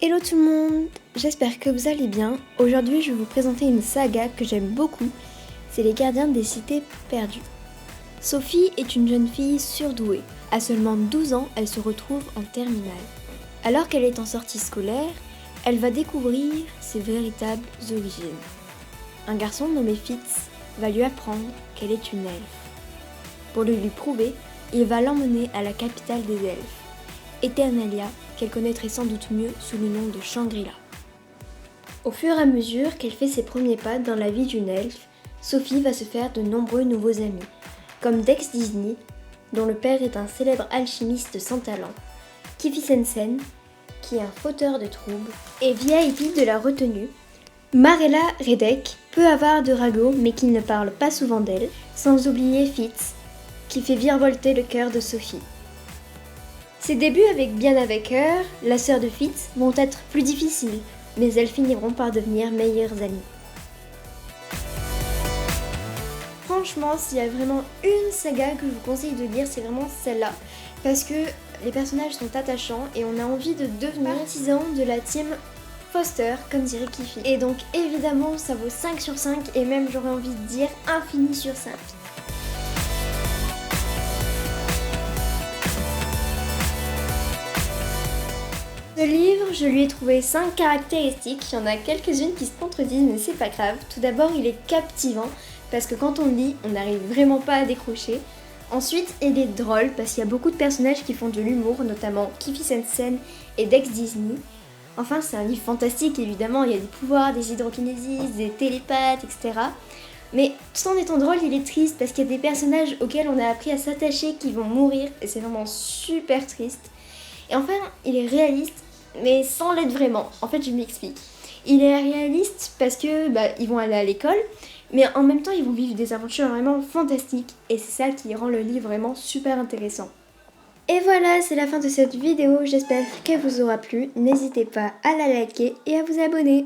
Hello tout le monde, j'espère que vous allez bien. Aujourd'hui je vais vous présenter une saga que j'aime beaucoup, c'est Les Gardiens des Cités Perdues. Sophie est une jeune fille surdouée. À seulement 12 ans, elle se retrouve en terminale. Alors qu'elle est en sortie scolaire, elle va découvrir ses véritables origines. Un garçon nommé Fitz va lui apprendre qu'elle est une elfe. Pour le lui prouver, il va l'emmener à la capitale des elfes, Eternalia, qu'elle connaîtrait sans doute mieux sous le nom de Shangri-La. Au fur et à mesure qu'elle fait ses premiers pas dans la vie d'une elfe, Sophie va se faire de nombreux nouveaux amis, comme Dex Disney, dont le père est un célèbre alchimiste sans talent, Kifi Sensen, qui est un fauteur de troubles, et VIP de la retenue, Marella Redek, peu avare de ragots mais qui ne parle pas souvent d'elle, sans oublier Fitz, qui fait virevolter le cœur de Sophie. Ses débuts avec Bien avec Her, la sœur de Fitz, vont être plus difficiles, mais elles finiront par devenir meilleures amies. Franchement, s'il y a vraiment une saga que je vous conseille de lire, c'est vraiment celle-là, parce que les personnages sont attachants et on a envie de devenir partisan de la team Foster, comme dirait Kifi. Et donc évidemment, ça vaut 5 sur 5 et même j'aurais envie de dire infini sur 5. Ce livre, je lui ai trouvé 5 caractéristiques, il y en a quelques-unes qui se contredisent mais c'est pas grave. Tout d'abord, il est captivant parce que quand on le lit, on n'arrive vraiment pas à décrocher. Ensuite, il est drôle parce qu'il y a beaucoup de personnages qui font de l'humour, notamment Kifi Sensen et Dex Disney. Enfin, c'est un livre fantastique évidemment, il y a des pouvoirs, des hydrokinésies, des télépathes, etc. Mais tout en étant drôle, il est triste parce qu'il y a des personnages auxquels on a appris à s'attacher qui vont mourir et c'est vraiment super triste. Et enfin, il est réaliste, mais sans l'être vraiment. En fait, je m'explique. Il est réaliste parce que ils vont aller à l'école, mais en même temps, ils vont vivre des aventures vraiment fantastiques. Et c'est ça qui rend le livre vraiment super intéressant. Et voilà, c'est la fin de cette vidéo. J'espère qu'elle vous aura plu. N'hésitez pas à la liker et à vous abonner.